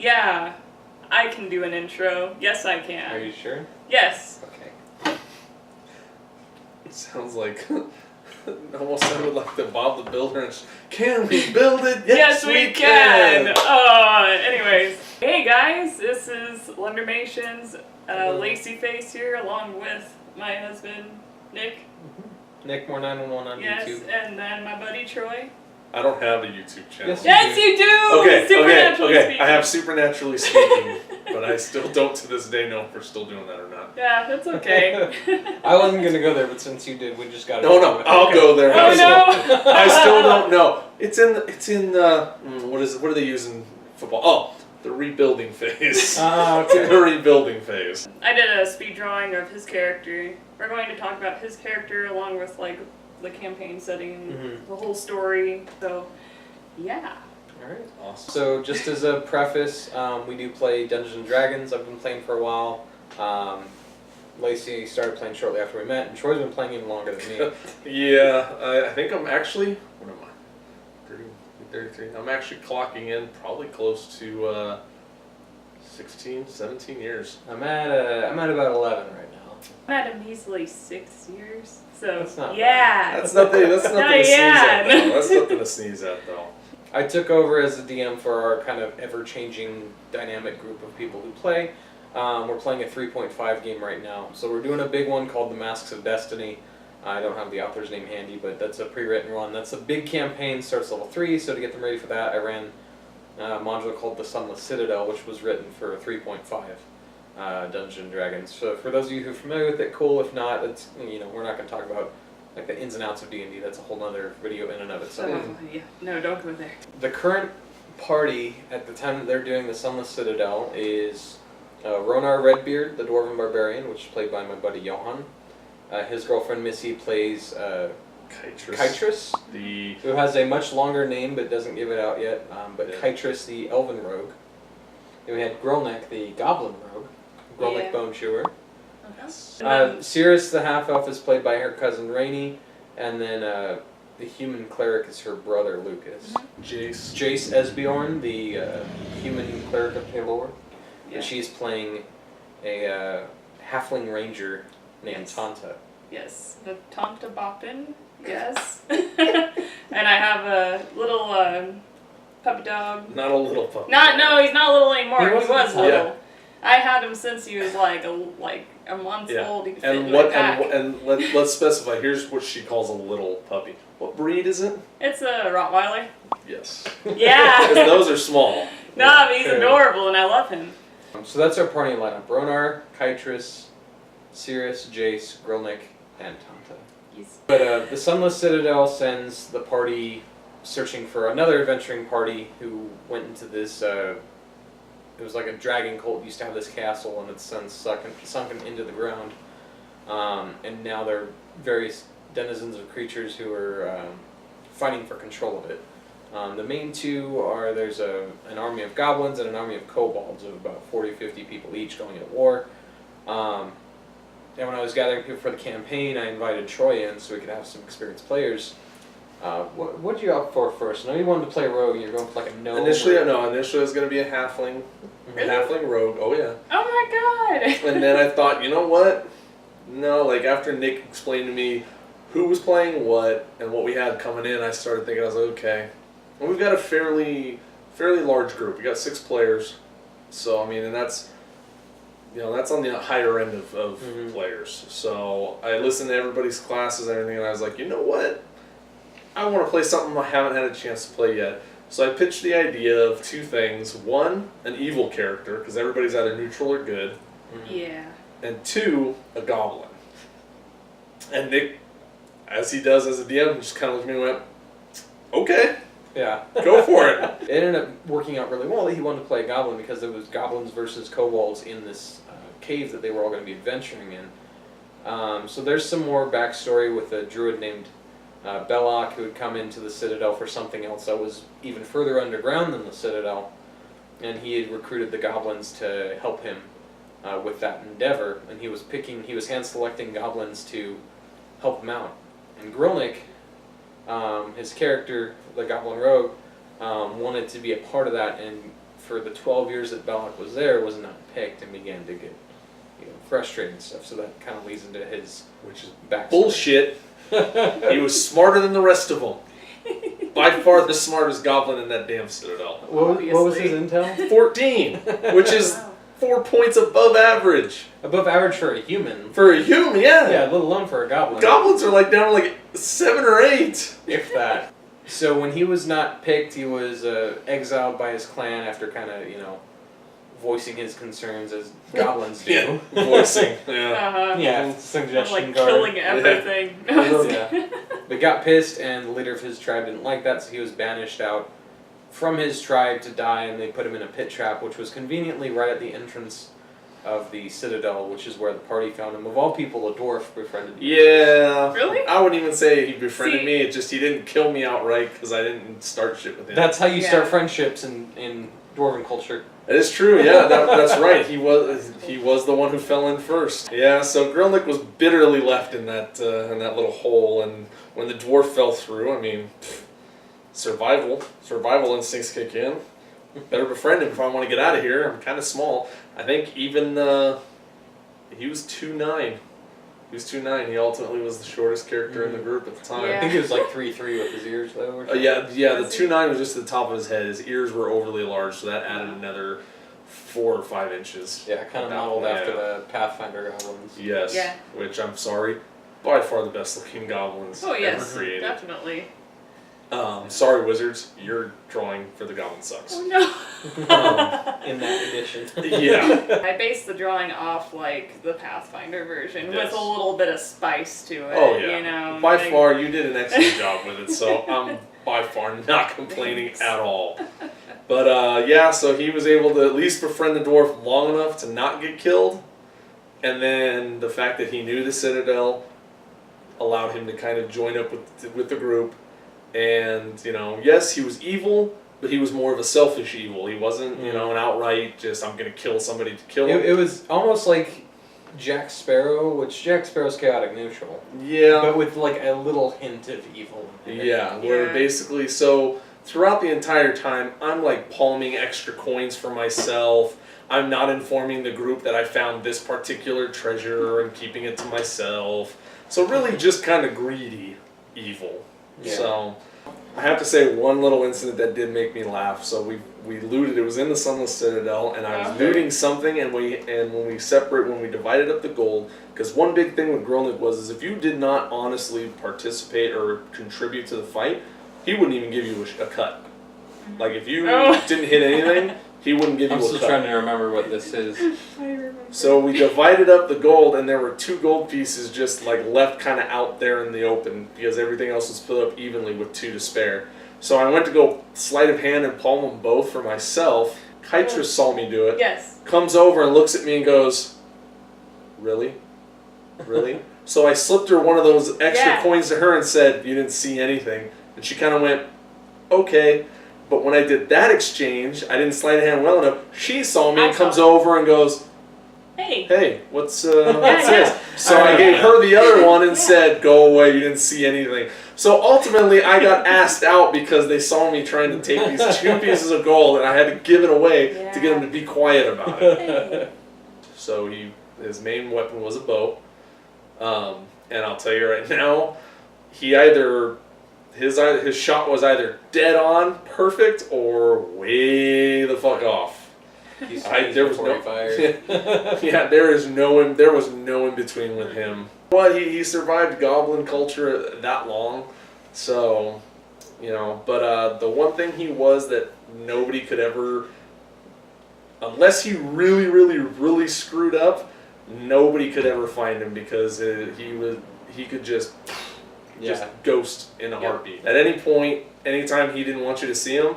Yeah, I can do an intro. Yes, I can. Are you sure? Yes. Okay. It sounds like, almost sounded like the Bob the Builder. Can we build it? Yes, we can. Anyways, hey guys, this is Lendermation's Lacy Face here, along with my husband Nick. Nick More 911 on Yes, YouTube. and then my buddy Troy. I don't have a YouTube channel. Yes, Yes, you do. Okay, Supernaturally okay. speaking. I have supernaturally speaking, but I still don't to this day know if we're still doing that or not. Yeah, that's okay. I wasn't gonna go there, but since you did, we just got to. No, I'll go there. Oh no! I still don't know. It's in what is it? What are they using football? Oh, the rebuilding phase. It's in the rebuilding phase. I did a speed drawing of his character. We're going to talk about his character along with like the campaign setting, the whole story. So, yeah. Alright. Awesome. So, just as a preface, we do play Dungeons and Dragons. I've been playing for a while. Lacey started playing shortly after we met, and Troy's been playing even longer than me. Yeah, I think I'm actually. What am I? 33. I'm actually clocking in probably close to 16, 17 years. I'm at about 11 right now. I'm at a measly 6 years. So, That's not yeah. That's nothing. That's nothing to sneeze at, though. Yeah. That's nothing to sneeze at, though. I took over as the DM for our kind of ever-changing dynamic group of people who play. We're playing a 3.5 game right now. So we're doing a big one called The Masks of Destiny. I don't have the author's name handy, but that's a pre-written one. That's a big campaign, starts level 3, so to get them ready for that, I ran a module called The Sunless Citadel, which was written for 3.5 Dungeons and Dragons. So for those of you who are familiar with it, cool. If not, it's, we're not going to talk about like the ins and outs of D&D. That's a whole other video in and of itself. Yeah. No, don't go there. The current party at the time that they're doing the Sunless Citadel is Ronar Redbeard, the Dwarven Barbarian, which is played by my buddy Johan. His girlfriend Missy plays Kytrus, who has a much longer name but doesn't give it out yet. Kytrus, the Elven Rogue. Then we had Grrylnik the Goblin Rogue, Grrylnik Bone Chewer. Cirrus the Half Elf is played by her cousin Rainey, and then the human cleric is her brother Lucas. Jace Esbjorn, the human cleric of Pelor, and she's playing a halfling ranger named Tanta. Yes, the Tanta Boppin. Yes. And I have a little puppy dog. Not a little puppy. No, he's not little anymore. He was little. Yeah. I had him since he was like a month old. He could fit in what my pack. and let's specify. Here's what she calls a little puppy. What breed is it? It's a Rottweiler. Yes. Yeah. Because those are small. No, but he's adorable and I love him. So that's our party lineup: Ronar, Kytrus, Cirrus, Jace, Grrylnik, and Tanta. Yes. But the Sunless Citadel sends the party searching for another adventuring party who went into this. It was like a dragon cult. Used to have this castle, and it's since sunken into the ground. And now there are various denizens of creatures who are fighting for control of it. The main two are there's an army of goblins and an army of kobolds of about 40-50 people each going at war. And when I was gathering people for the campaign, I invited Troy in so we could have some experienced players. What did you opt for first? I know you wanted to play rogue, and you're going for like a gnome. Initially it was going to be a halfling. Really? A halfling rogue. Oh yeah. Oh my god. And then I thought, you know what? No, like after Nick explained to me who was playing what and what we had coming in, I started thinking, I was like, okay. And we've got a fairly large group. We got 6 players. So I mean, and that's on the higher end of players. So I listened to everybody's classes and everything, and I was like, you know what? I want to play something I haven't had a chance to play yet. So I pitched the idea of 2 things. 1, an evil character, because everybody's either neutral or good. Yeah. And 2, a goblin. And Nick, as he does as a DM, just kind of looked at me and went, okay. Yeah. Go for it. It ended up working out really well that he wanted to play a goblin because it was goblins versus kobolds in this cave that they were all going to be adventuring in. So there's some more backstory with a druid named Belloc who had come into the Citadel for something else that was even further underground than the Citadel. And he had recruited the goblins to help him with that endeavor. And he was hand-selecting goblins to help him out. And Grrylnik, his character, the Goblin Rogue, wanted to be a part of that and for the 12 years that Belloc was there, was not picked and began to get frustrated and stuff. So that kind of leads into his Which is backstory. bullshit. He was smarter than the rest of them. By far the smartest goblin in that damn citadel. What was his Obviously. intel? 14, which is 4 points above average. Above average for a human. For a human, yeah. Yeah, let alone for a goblin. Goblins are like down to like 7 or 8. If that. So when he was not picked, he was exiled by his clan after kind of, voicing his concerns as goblins do. Yeah, voicing. Yeah. Uh-huh. Yeah, I'm suggestion like card. killing everything. Yeah. They got pissed, and the leader of his tribe didn't like that, so he was banished out from his tribe to die, and they put him in a pit trap, which was conveniently right at the entrance of the citadel, which is where the party found him. Of all people, a dwarf befriended him. Yeah. Really? I wouldn't even say he befriended See- me. It's just he didn't kill me outright because I didn't start shit with him. That's how you Yeah. start friendships in dwarven culture. That is true, yeah, that's right. He was the one who fell in first. Yeah, so Grrylnik was bitterly left in that little hole, and when the dwarf fell through, I mean, survival instincts kick in. Better befriend him if I want to get out of here. I'm kind of small. I think even he was 2'9". He was 2'9". He ultimately was the shortest character in the group at the time. Yeah. I think he was like 3'3" with his ears though. Or something. Yeah. The 2'9" was just at the top of his head. His ears were overly large, so that added another 4 or 5 inches. Yeah, kind of modeled after the Pathfinder goblins. Yes. Yeah. Which I'm sorry, by far the best looking goblins Oh yes, ever created. definitely. Sorry, wizards, your drawing for the goblin sucks. Oh no. In that edition. Yeah. I based the drawing off like the Pathfinder version Yes. with a little bit of spice to it. Oh yeah. You know. By like- far, you did an excellent job with it, so I'm by far not complaining at all. But yeah, so he was able to at least befriend the dwarf long enough to not get killed, and then the fact that he knew the citadel allowed him to kind of join up with the group. And yes, he was evil, but he was more of a selfish evil. He wasn't an outright just I'm gonna kill somebody to kill him. It was almost like Jack Sparrow, which Jack Sparrow's chaotic neutral, Yeah. but with like a little hint of evil. in it. Yeah, where Yeah. basically, so throughout the entire time, I'm like palming extra coins for myself. I'm not informing the group that I found this particular treasure and keeping it to myself. So really just kind of greedy evil. Yeah. So I have to say one little incident that did make me laugh. So we looted, it was in the Sunless Citadel, and I was Okay. looting something, and when we divided up the gold, because one big thing with Grrylnik was if you did not honestly participate or contribute to the fight, he wouldn't even give you a cut. Like if you didn't hit anything, he wouldn't give you I'm a still cut. trying to remember what this is. I remember. So we divided up the gold, and there were 2 gold pieces just like left kind of out there in the open because everything else was split up evenly with 2 to spare. So I went to go sleight of hand and palm them both for myself. Kytra saw me do it, Yes. comes over and looks at me and goes, "Really? Really?" So I slipped her one of those extra Yeah. coins to her and said, "You didn't see anything." And she kind of went, "Okay." But when I did that exchange, I didn't sleight of hand well enough. She saw me and comes over and goes, Hey. "Hey, what's Yeah. this?" So I gave her the other one and said, "Go away, you didn't see anything." So ultimately, I got asked out because they saw me trying to take these 2 pieces of gold, and I had to give it away to get him to be quiet about it. Hey. So his main weapon was a bow, and I'll tell you right now, his shot was either dead on, perfect, or way the fuck off. There was no fired. yeah, there was no in between with him. But he survived goblin culture that long, so But the one thing he was that nobody could ever, unless he really, really, really screwed up, nobody could ever find him because he could just ghost in a heartbeat. At any point, anytime he didn't want you to see him,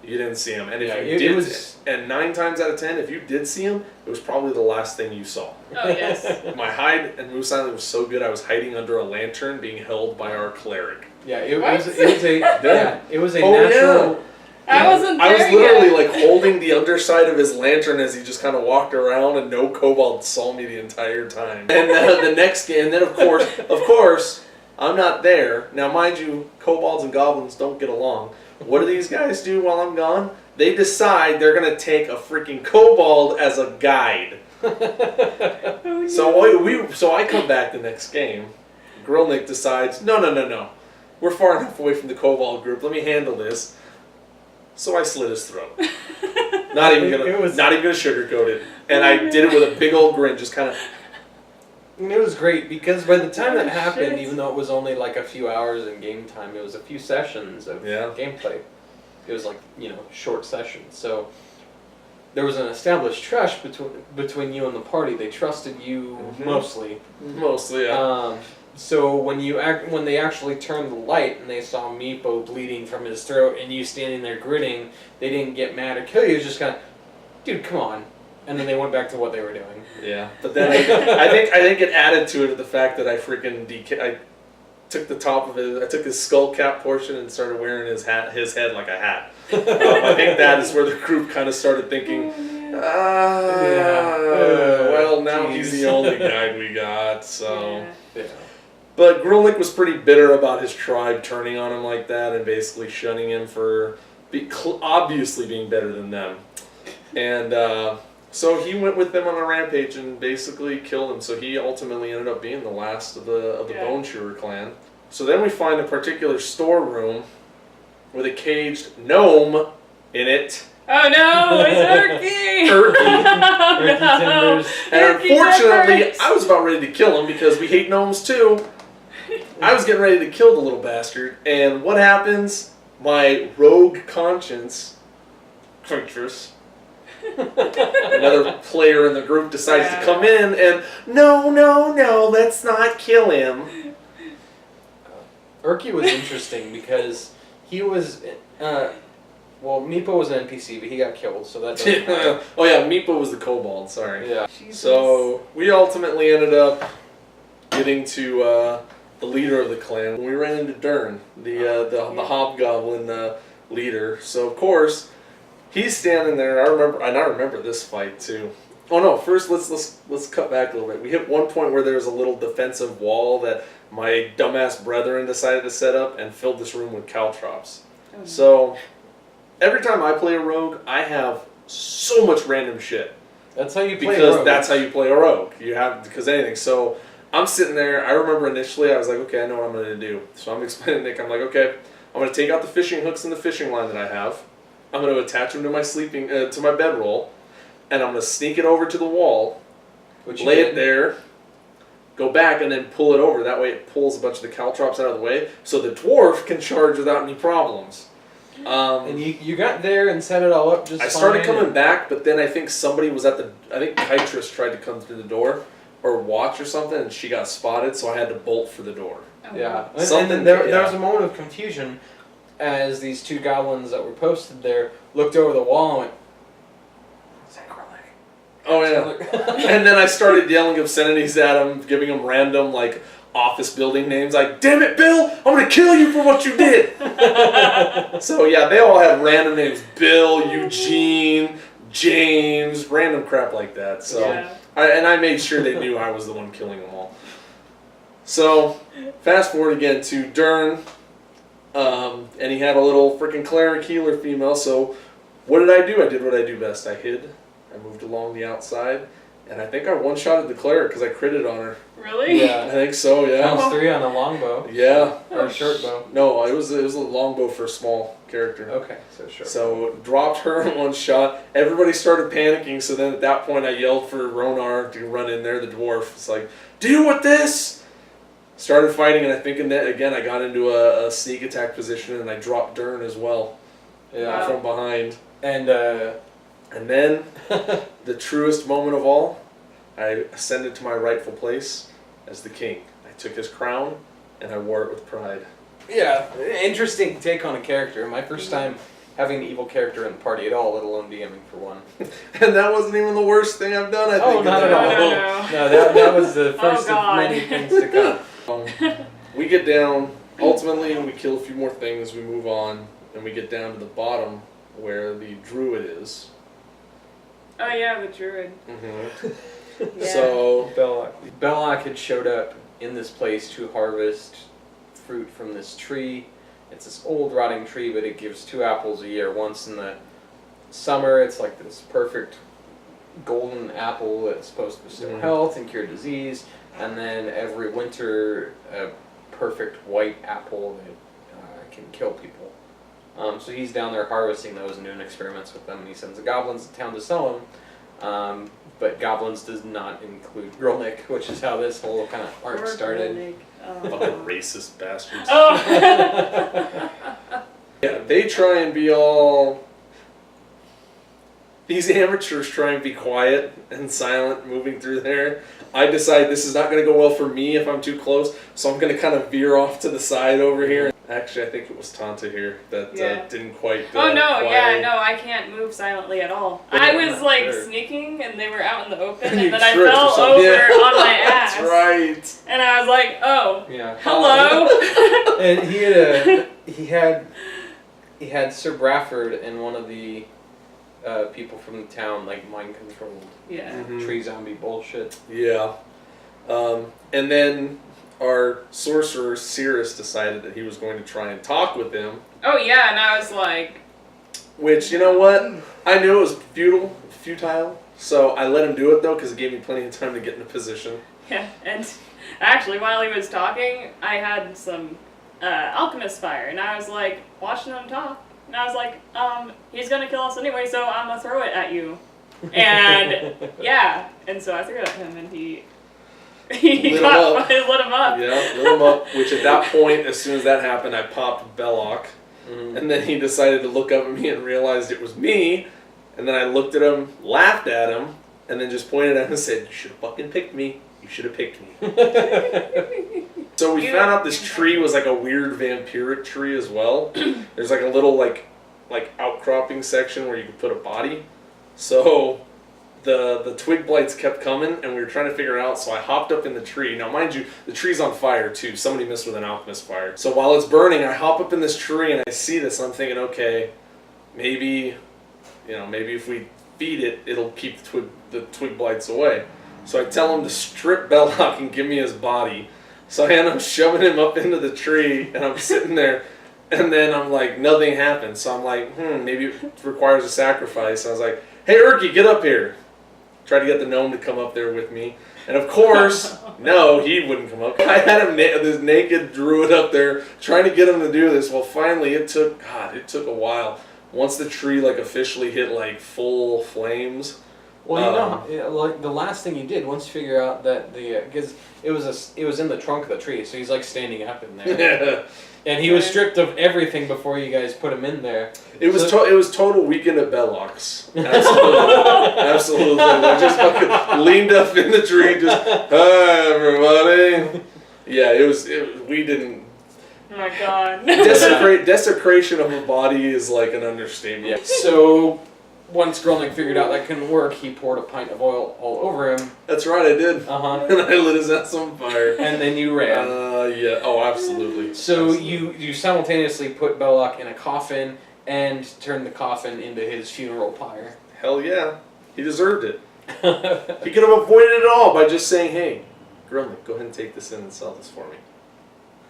you didn't see him. And if you did, and 9 times out of 10, if you did see him, it was probably the last thing you saw. Oh yes. My hide and Moose Island was so good, I was hiding under a lantern being held by our cleric. Yeah, it What? was a natural. Yeah. I wasn't there I was literally yet. like holding the underside of his lantern as he just kind of walked around, and no kobold saw me the entire time. And the next game, and then of course, I'm not there. Now, mind you, kobolds and goblins don't get along. What do these guys do while I'm gone? they decide they're going to take a freaking kobold as a guide. Oh, So I come back the next game. Grrylnik decides, no. We're far enough away from the kobold group. Let me handle this. So I slit his throat. Not even gonna sugarcoat it. And I did it with a big old grin, just kind of. And it was great because by the time that Oh, happened, shit. even though it was only like a few hours in game time, it was a few sessions of gameplay. It was like, short sessions. So there was an established trust between you and the party. They trusted you mostly. Mostly, yeah. So when they actually turned the light and they saw Meepo bleeding from his throat and you standing there grinning, they didn't get mad or kill you. It was just kind of, dude, come on. And then they went back to what they were doing. Yeah, but then I think it added to it the fact that I freaking I took the top of it. I took his skull cap portion and started wearing his head like a hat. I think that is where the group kind of started thinking. Well, now he's the only guy we got. So. Yeah. But Grrylnik was pretty bitter about his tribe turning on him like that and basically shunning him for obviously being better than them. And so he went with them on a rampage and basically killed him. So he ultimately ended up being the last of the Bone Chewer clan. So then we find a particular storeroom with a caged gnome in it. Oh no, it's Erky! Erky. Timbers. And Erky unfortunately, Timbers. I was about ready to kill him because we hate gnomes too. I was getting ready to kill the little bastard, and what happens? My rogue conscience, creatures, another player in the group decides to come in and, no, let's not kill him. Erky was interesting because he was, Meepo was an NPC, but he got killed, so that doesn't matter. Oh yeah, Meepo was the kobold, sorry. Yeah. Jesus. So we ultimately ended up getting to the leader of the clan. We ran into Dern, the hobgoblin leader. So of course he's standing there. I remember this fight too. Oh no! First, let's cut back a little bit. We hit one point where there was a little defensive wall that my dumbass brethren decided to set up and filled this room with caltrops. Oh. So every time I play a rogue, I have so much random shit. That's how you play Because rogue. that's how you play a rogue. You have because anything. So I'm sitting there. I remember initially I was like, okay, I know what I'm going to do. So I'm explaining to Nick. I'm like, okay, I'm going to take out the fishing hooks and the fishing line that I have. I'm going to attach them to my to my bedroll, and I'm going to sneak it over to the wall, lay it there, go back, and then pull it over. That way it pulls a bunch of the caltrops out of the way, so the dwarf can charge without any problems. And you got there and set it all up just I fine. started coming back, but then I think somebody was I think Kytrus tried to come through the door, or watch or something, and she got spotted, so I had to bolt for the door. Oh, Yeah. wow. And then there was a moment of confusion as these two goblins that were posted there looked over the wall and went, "Is that Grrylnik?" Oh yeah. And then I started yelling obscenities at him, giving him random like office building names like, "Damn it, Bill! I'm gonna kill you for what you did!" So yeah, they all had random names: Bill, Eugene, James, random crap like that. So Yeah. I made sure they knew I was the one killing them all. So fast forward again to Dern, and he had a little freaking cleric healer female. So what did I do? I did what I do best. I hid. I moved along the outside, and I think I one-shotted the cleric because I critted on her. Really? Yeah. I think so, yeah. Times 3 on a longbow. Yeah. Or a short bow. No, it was a longbow for a small character. Okay, so short. So dropped her in one shot. Everybody started panicking. So then at that point, I yelled for Ronar to run in there. The dwarf. It's like, deal with this. Started fighting, and I think again I got into a sneak attack position, and I dropped Dern as well. Yeah. From behind. And then the truest moment of all, I ascended to my rightful place as the king. I took his crown and I wore it with pride. yeah, interesting take on a character. My first time having an evil character in the party at all, let alone DMing for one. And that wasn't even the worst thing I've done, I think. Oh, not at all. No. No, that was the first of God. many things to come. We get down, ultimately we kill a few more things, we move on, and we get down to the bottom where the druid is. Oh yeah, the druid. Mm-hmm. Yeah. So Belloc had showed up in this place to harvest fruit from this tree. It's this old rotting tree, but it gives 2 apples a year, once in the summer, it's like this perfect golden apple that's supposed to bestow health and cure disease, and then every winter, a perfect white apple that can kill people. So he's down there harvesting those and doing experiments with them, and he sends the goblins to town to sell them. But goblins does not include Grrylnik, which is how this whole kind of art started. Fucking racist bastards. Oh. Yeah, they try and be all... These amateurs try and be quiet and silent moving through there. I decide this is not going to go well for me if I'm too close, so I'm going to kind of veer off to the side over here. Actually, I think it was Tanta here that didn't quite. Oh no! quietly. Yeah, no, I can't move silently at all. I was like sneaking, and they were out in the open, and then I fell over on my ass. That's right. And I was like, "Oh, Yeah. hello." And he had Sir Bradford and one of the people from the town like mind controlled. Yeah. Tree zombie bullshit. Yeah. And then our sorcerer Cirrus decided that he was going to try and talk with him. Oh yeah, and I was like, which, you know what? I knew it was futile. So I let him do it though, because it gave me plenty of time to get in a position. yeah. And actually, while he was talking, I had some alchemist fire, and I was like watching him talk, and I was like, he's gonna kill us anyway, so I'm gonna throw it at you. And yeah, and so I threw it at him, and he lit him up. Yeah, lit him up. Which at that point, as soon as that happened, I popped Belloc, and then he decided to look up at me and realized it was me. And then I looked at him, laughed at him, and then just pointed at him and said, "You should have fucking picked me. You should have picked me." So we found out this tree was like a weird vampiric tree as well. There's like a little like outcropping section where you could put a body. So the twig blights kept coming, and we were trying to figure it out, so I hopped up in the tree. Now, mind you, the tree's on fire, too. Somebody messed with an alchemist fire. So while it's burning, I hop up in this tree, and I see this, and I'm thinking, okay, maybe if we feed it, it'll keep the twig blights away. So I tell him to strip Belloc and give me his body. So I end up shoving him up into the tree, and I'm sitting there, and then I'm like, nothing happens. So I'm like, maybe it requires a sacrifice. I was like, "Hey, Erky, get up here." Tried to get the gnome to come up there with me. And of course, no, he wouldn't come up. I had him, this naked druid up there, trying to get him to do this. Well, finally, it took a while. Once the tree, like, officially hit, like, full flames. Well, like, the last thing you did, once you figure out that because it was in the trunk of the tree, so he's, like, standing up in there. Yeah. And he was stripped of everything before you guys put him in there. It was total weekend at Belloc's. Absolutely. Absolutely. I just fucking leaned up in the tree, just, "Hi, everybody." Yeah, we didn't... Oh my god. Desecration of a body is like an understatement. Yeah. So, once Grrylnik figured out that couldn't work, he poured a pint of oil all over him. That's right, I did. Uh-huh. And I lit his ass on fire. And then you ran. Yeah. Oh, absolutely. So absolutely. you simultaneously put Belloc in a coffin and turned the coffin into his funeral pyre. Hell yeah. He deserved it. He could have avoided it all by just saying, "Hey, Grrylnik, go ahead and take this in and sell this for me."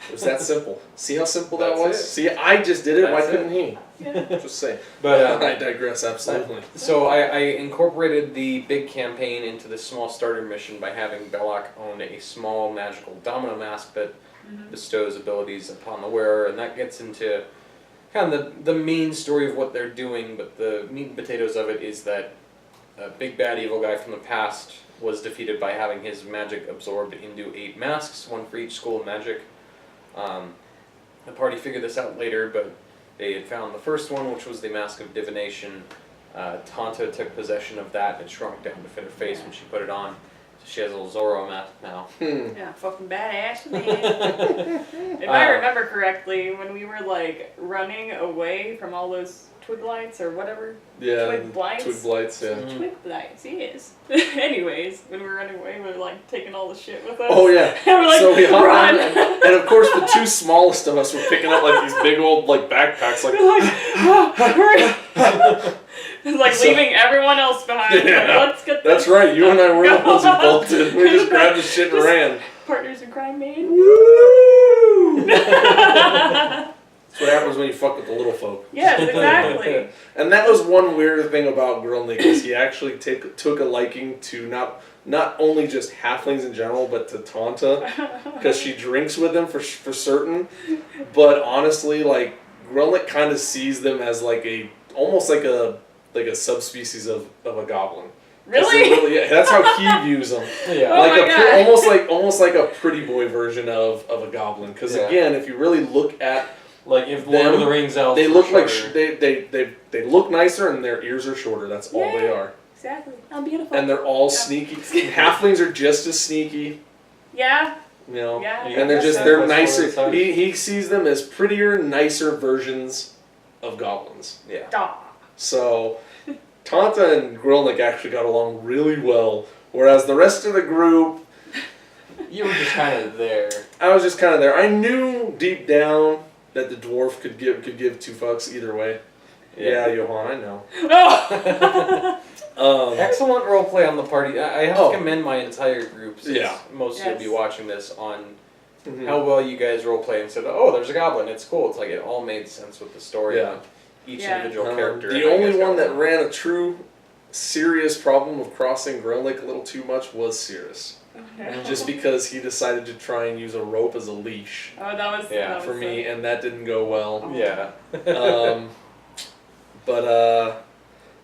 It was that simple. See how simple that was? It. See, I just did it. Why That's couldn't he? Yeah. Just say. But I digress, absolutely. So I incorporated the big campaign into this small starter mission by having Belloc own a small magical domino mask that bestows abilities upon the wearer, and that gets into kind of the main story of what they're doing, but the meat and potatoes of it is that a big bad evil guy from the past was defeated by having his magic absorbed into 8 masks, one for each school of magic. The party figured this out later, but they had found the first one, which was the Mask of Divination. Tanta took possession of that. It shrunk down to fit her face when she put it on. So she has a little Zorro mask now. Yeah, fucking badass, man. If I remember correctly, when we were like running away from all those twig lights or whatever. Yeah. Twig blights. Twig blights, yeah. Twig blights, yes. Anyways, when we were running away, we were like taking all the shit with us. Oh yeah. And we're like, so we hopped run. on, and of course the 2 smallest of us were picking up like these big old like backpacks, like. We're like, hurry. It's like leaving everyone else behind. Yeah. Like, let's get this. That's right. You and I were the ones who bolted. We just grabbed the shit and Just ran. Partners in crime, man. Woo! That's what happens when you fuck with the little folk. Yes, exactly. And that was one weird thing about Grrylnik is he actually took a liking to not only just halflings in general, but to Tanta, because she drinks with them for certain. But honestly, like Grrylnik kind of sees them as like almost like a subspecies of a goblin. Really? Yeah, that's how he views them. Yeah. Oh my God. almost like a pretty boy version of a goblin. Because again, if you really look at like if Lord of the Rings elves, they look like shorter. they look nicer and their ears are shorter. That's all they are. Exactly. How beautiful. And they're all sneaky. Halflings are just as sneaky. Yeah. You know. Yeah. And they're nicer. He sees them as prettier, nicer versions of goblins. Yeah. Duh. So Tanta and Grrylnik actually got along really well, whereas the rest of the group, you were just kind of there. I was just kind of there. I knew deep down that the dwarf could give 2 fucks either way. Yeah, Johan, I know. Oh. Excellent roleplay on the party. I have to commend my entire group, since most of you will be watching this, on how well you guys roleplay and said, oh, there's a goblin, it's cool. It's like it all made sense with the story of each individual character. The only one that ran a true, serious problem of crossing Grrylnik a little too much was Cirrus. Okay. Just because he decided to try and use a rope as a leash Oh, that was for me, and that didn't go well. Yeah.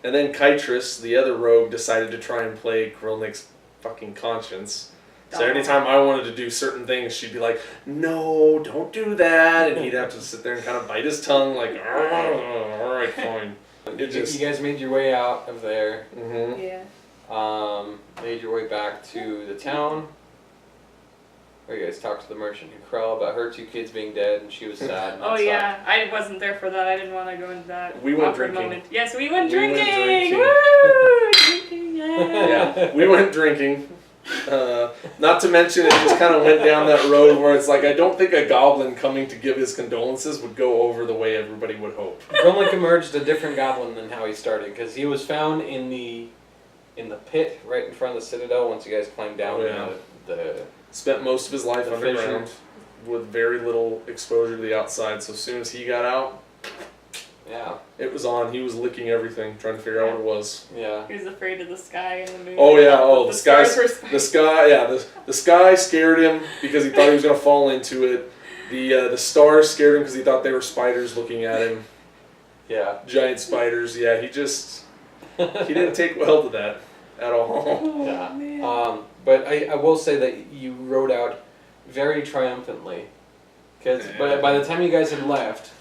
And then Kytrus, the other rogue, decided to try and play Grrylnik's fucking conscience. So anytime I wanted to do certain things, she'd be like, no, don't do that. And he'd have to sit there and kind of bite his tongue like, all right, fine. You guys made your way out of there. Mm-hmm. Yeah. Made your way back to the town. Where you guys talked to the merchant Krell about her 2 kids being dead, and she was sad. And Oh yeah, I wasn't there for that. I didn't want to go into that. We went awkward drinking. Moment. Yes, we went We went drinking. drinking. Woo! Drinking, yeah. Yeah, we went drinking. Not to mention, it just kind of went down that road where it's like, I don't think a goblin coming to give his condolences would go over the way everybody would hope. Grrylnik emerged a different goblin than how he started, because he was found in the pit right in front of the citadel once you guys climbed down the Spent most of his life The underground with very little exposure to the outside, so as soon as he got out, it was on. He was licking everything, trying to figure out what it was. Yeah. He was afraid of the sky and the moon. Oh yeah, the sky sky scared him because he thought he was gonna fall into it. The stars scared him because he thought they were spiders looking at him. Yeah. Giant spiders. Yeah, he didn't take well to that at all. Oh, Yeah. man. But I will say that you rode out very triumphantly, because by the time you guys had left,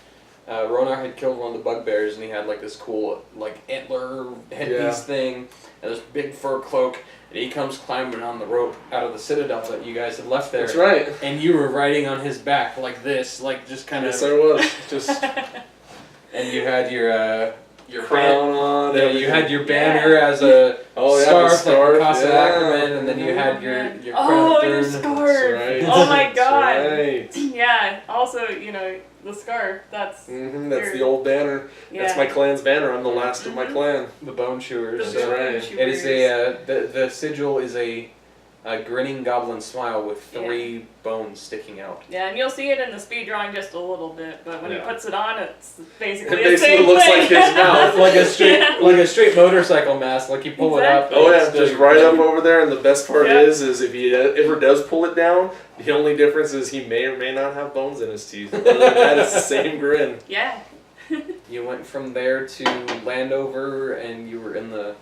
Ronar had killed one of the bugbears, and he had like this cool like antler headpiece thing and this big fur cloak, and he comes climbing on the rope out of the citadel that you guys had left there. That's right. And you were riding on his back like this, like just kind of. Yes, I was. Just. And you had your crown on. Yeah, you had your banner as a scarf, like Casa Ackerman, and then you had your crown your thorn. scarf. Right. Oh my god. Right. Yeah. Also, the scarf. That's. That's the old banner. Yeah. That's my clan's banner. I'm the last of my clan. The Bone Chewers. That's right. It is the sigil is a grinning goblin smile with 3 bones sticking out. Yeah, and you'll see it in the speed drawing just a little bit, but when he puts it on, it's basically It the basically same looks thing. like his mouth. like a straight motorcycle mask. Like you pull it up. Oh yeah, it's just right up over there. And the best part is if he ever does pull it down, the only difference is he may or may not have bones in his teeth. Other than that, it's the same grin. Yeah. You went from there to Landover, and you were in the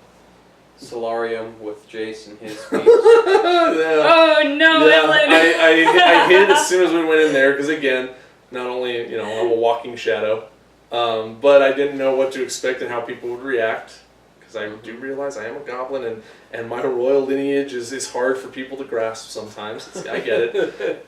solarium with Jace and his speech. Oh no, Ellen! I hid as soon as we went in there because again, not only I'm a walking shadow, but I didn't know what to expect and how people would react because I do realize I am a goblin and my royal lineage is hard for people to grasp sometimes. I get it.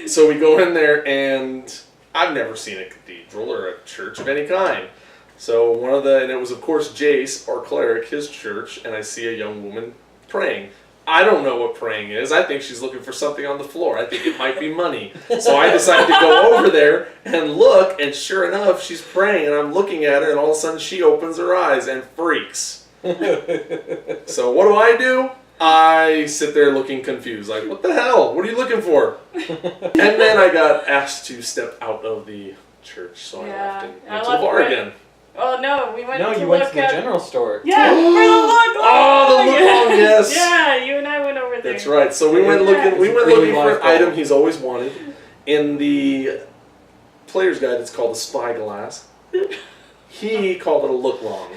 So we go in there and I've never seen a cathedral or a church of any kind. So and it was of course Jace, our cleric, his church, and I see a young woman praying. I don't know what praying is. I think she's looking for something on the floor. I think it might be money. So I decided to go over there and look, and sure enough, she's praying, and I'm looking at her, and all of a sudden she opens her eyes and freaks. So what do? I sit there looking confused, like, what the hell? What are you looking for? And then I got asked to step out of the church, so Yeah. I left and I went to the left bar with- again. Oh no, we went No, to you look went to the at... general store. Yeah, for the look Oh, the look long, yes. Yeah, you and I went over there. That's right. So we Yeah. went looking. We It's went really looking for an life-goal. item he's always wanted. In the player's guide, it's called a spyglass. He called it a look long,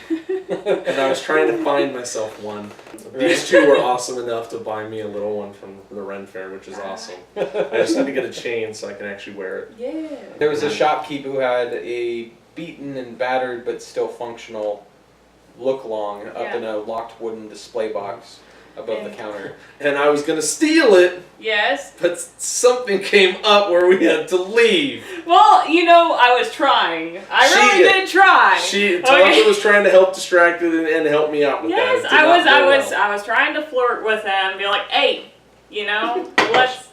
and I was trying to find myself one. These two were awesome enough to buy me a little one from the Ren Fair, which is awesome. I just need to get a chain so I can actually wear it. Yeah. There was a shopkeep who had a beaten and battered but still functional look long up in a locked wooden display box above the counter. And I was gonna steal it, Yes. but something came up where we had to leave. Well, you know, I was trying. I She- really did try. Tonka was trying to help distract it and help me out with that. Yes, It did not go well. I was trying to flirt with him, be like, hey, you know,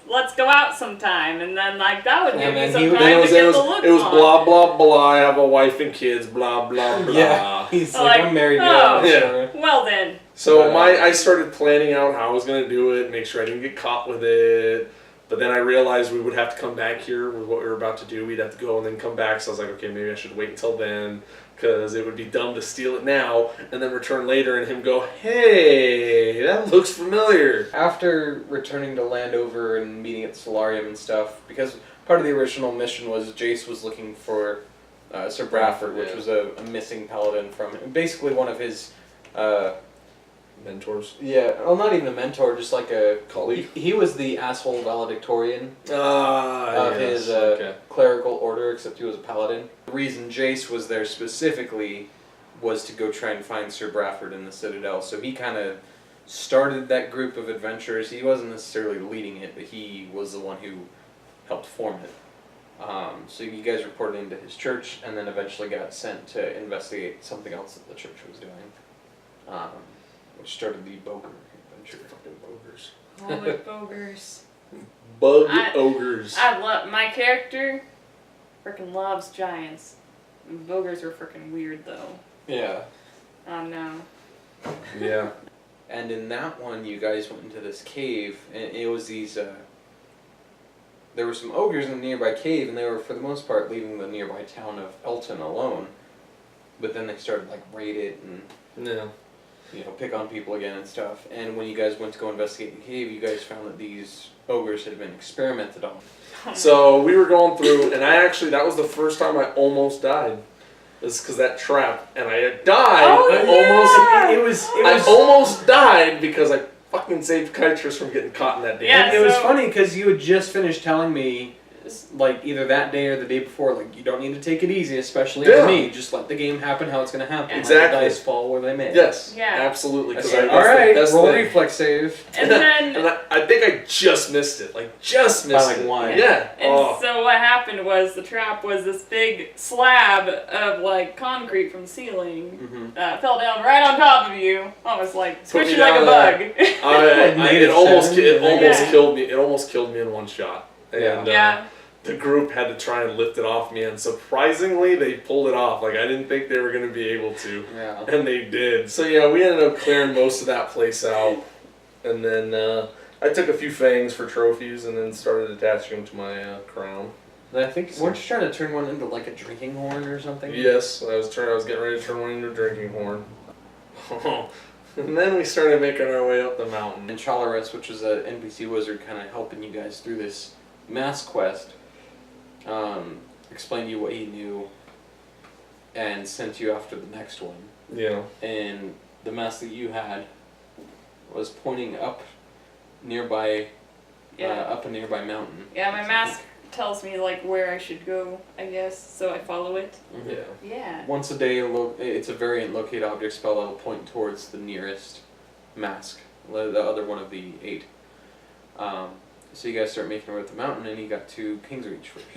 let's go out sometime, and then like that would give And me then some he- time then to get the look it was on. blah blah blah. I have a wife and kids. Blah blah blah. Yeah, he's I'm like, like, I'm married oh. now. Yeah. Sure. Well then, So I started planning out how I was gonna do it, make sure I didn't get caught with it. But then I realized we would have to come back here with what we were about to do. We'd have to go and then come back. So I was like, okay, maybe I should wait until then, because it would be dumb to steal it now and then return later and him go, hey, that looks familiar. After returning to Landover and meeting at the Solarium and stuff, because part of the original mission was Jace was looking for Sir Bradford, which was a missing paladin from basically one of his Mentors. yeah, well, not even a mentor, just like a Colleague? He was the asshole valedictorian Of of his clerical order, except he was a paladin. The reason Jace was there specifically was to go try and find Sir Bradford in the Citadel, so he kind of started that group of adventurers. He wasn't necessarily leading it, but he was the one who helped form it. So you guys reported into his church, and then eventually got sent to investigate something else that the church was doing, which started the Boger adventure. Fucking ogres. all the bogers. Bug I- ogres. I love my character. Freaking loves giants. Bogers are freaking weird though. Yeah. Oh no. Yeah. And in that one, you guys went into this cave, and it was these, there were some ogres in the nearby cave, and they were, for the most part, leaving the nearby town of Elton alone. But then they started, like, raid it and, Yeah. you know, pick on people again and stuff. And when you guys went to go investigate the cave, you guys found that these ogres had been experimented on. So we were going through, and that was the first time I almost died. It's because that trap, and I had died. Oh, I yeah! It was I almost died because I fucking saved Kytrus from getting caught in that damn. Yeah. it was so- funny because you had just finished telling me, like, either that day or the day before, like, you don't need to take it easy, especially Yeah. with me. Just let the game happen how it's going to happen. Exactly. Let the dice fall where they may. Yes. Yeah. Absolutely. I 'cause said, that's all right, that's roll the- reflex save. And then And I think I just missed it. Like, just missed like it. one. Yeah. And Oh. so what happened was the trap was this big slab of like concrete from the ceiling. Mm-hmm. Fell down right on top of you, almost like Put me squishy like a down bug. native It almost Yeah. killed me. It almost killed me in one shot. Yeah. And Yeah. the group had to try and lift it off me, and surprisingly, they pulled it off. Like, I didn't think they were going to be able to, Yeah. and they did. So yeah, we ended up clearing most of that place out, and then I took a few fangs for trophies, and then started attaching them to my crown. I think, weren't you trying to turn one into, like, a drinking horn or something? Yes, I was getting ready to turn one into a drinking horn. And then we started making our way up the mountain. And Chalaris, which was an NPC wizard kind of helping you guys through this mask quest, explained to you what he knew and sent you after the next one. Yeah. And the mask that you had was pointing up nearby, Yeah. up a nearby mountain. Yeah, my mask tells me like where I should go, I guess, so I follow it. Mhm. Yeah. Yeah. Once a day, it's a variant locate object spell that'll point towards the nearest mask, the other one of the 8. So you guys start making your way up the mountain, and you got to Kingsreach first.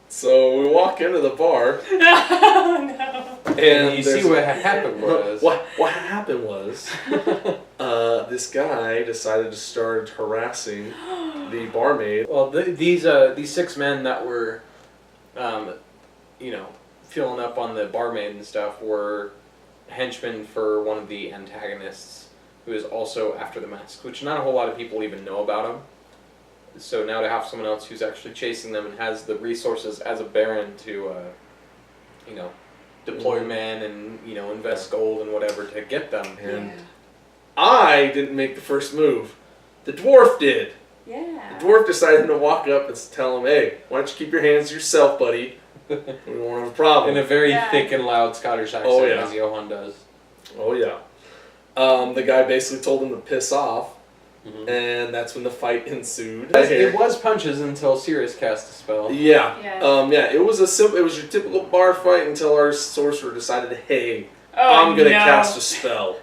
So we walk into the bar, Oh no. And you there's- see what happened was... What happened was, this guy decided to start harassing the barmaid. Well, these 6 men that were, you know, filling up on the barmaid and stuff were henchmen for one of the antagonists, who is also after the mask, which not a whole lot of people even know about him. so now to have someone else who's actually chasing them and has the resources as a baron to, deploy men and invest gold and whatever to get them. And I didn't make the first move. The dwarf did. Yeah. The dwarf decided to walk up and tell him, "Hey, why don't you keep your hands to yourself, buddy? We won't have a problem." In a very thick and loud Scottish accent, as Johan does. Oh yeah. The guy basically told him to piss off, and that's when the fight ensued. It was punches until Sirius cast a spell. Yeah. Yeah. It was it was your typical bar fight until our sorcerer decided, "Hey, I'm gonna cast a spell."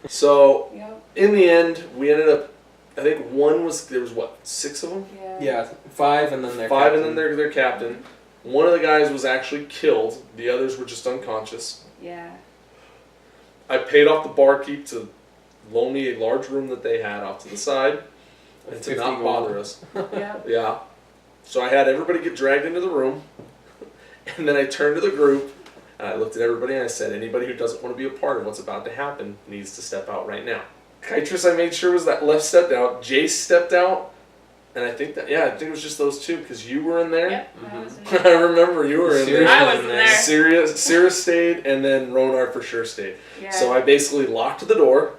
So in the end, we ended up. I think there was what, 6 of them? Yeah, 5 and then their five captain. and then their captain. One of the guys was actually killed. The others were just unconscious. Yeah. I paid off the barkeep to loan me a large room that they had off to the side and to not bother us. Yeah. So I had everybody get dragged into the room, and then I turned to the group and I looked at everybody and I said, "Anybody who doesn't want to be a part of what's about to happen needs to step out right now." Kytrus, I made sure was that left stepped out. Jace stepped out, and I think it was just those two because you were in there. Yep. I was in there. I remember you were in there. I was in there. Sirius stayed, and then Ronar for sure stayed. Yeah. So I basically locked the door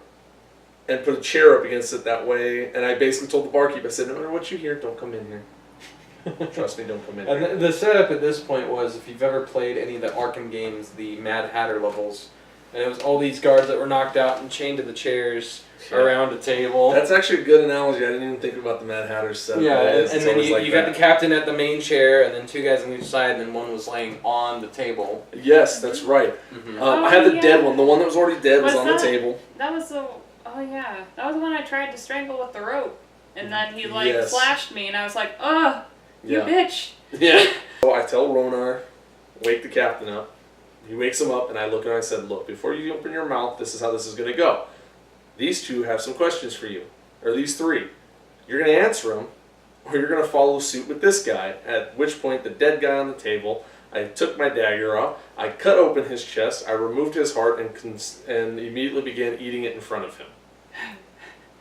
and put a chair up against it that way, and I basically told the barkeep, I said, "No matter what you hear, don't come in here. Trust me, don't come in here." And the setup at this point was, if you've ever played any of the Arkham games, the Mad Hatter levels, and it was all these guards that were knocked out and chained to the chairs around a table. That's actually a good analogy. I didn't even think about the Mad Hatter setup. Yeah, and then you got the captain at the main chair, and then 2 guys on each side, and then one was laying on the table. Yes, that's right. I had the dead one. The one that was already dead was on the table. That was the... Oh, yeah. That was the one I tried to strangle with the rope. And then he, slashed me, and I was like, "Ugh, you bitch." Yeah. So I tell Ronar, wake the captain up. He wakes him up, and I look and I said, "Look, before you open your mouth, this is how this is going to go. These 2 have some questions for you, or these 3. You're going to answer them, or you're going to follow suit with this guy." At which point, the dead guy on the table, I took my dagger off, I cut open his chest, I removed his heart, and immediately began eating it in front of him.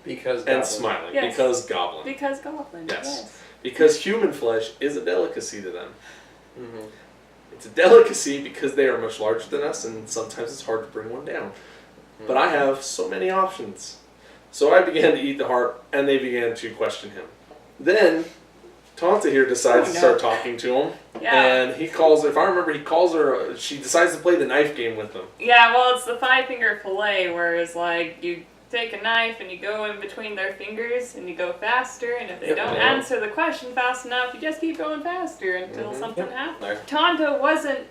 Because Goblin. And smiling. Yes. Because Goblin. Because Goblin, yes. Because human flesh is a delicacy to them. It's a delicacy because they are much larger than us, and sometimes it's hard to bring one down. But I have so many options. So I began to eat the heart, and they began to question him. Then, Tanta here decides to start talking to him. Yeah. And he calls, if I remember, he calls her, she decides to play the knife game with him. Yeah, well, it's the 5-finger fillet, where it's like, you take a knife and you go in between their fingers and you go faster, and if they don't answer the question fast enough, you just keep going faster until something happens. Tanta wasn't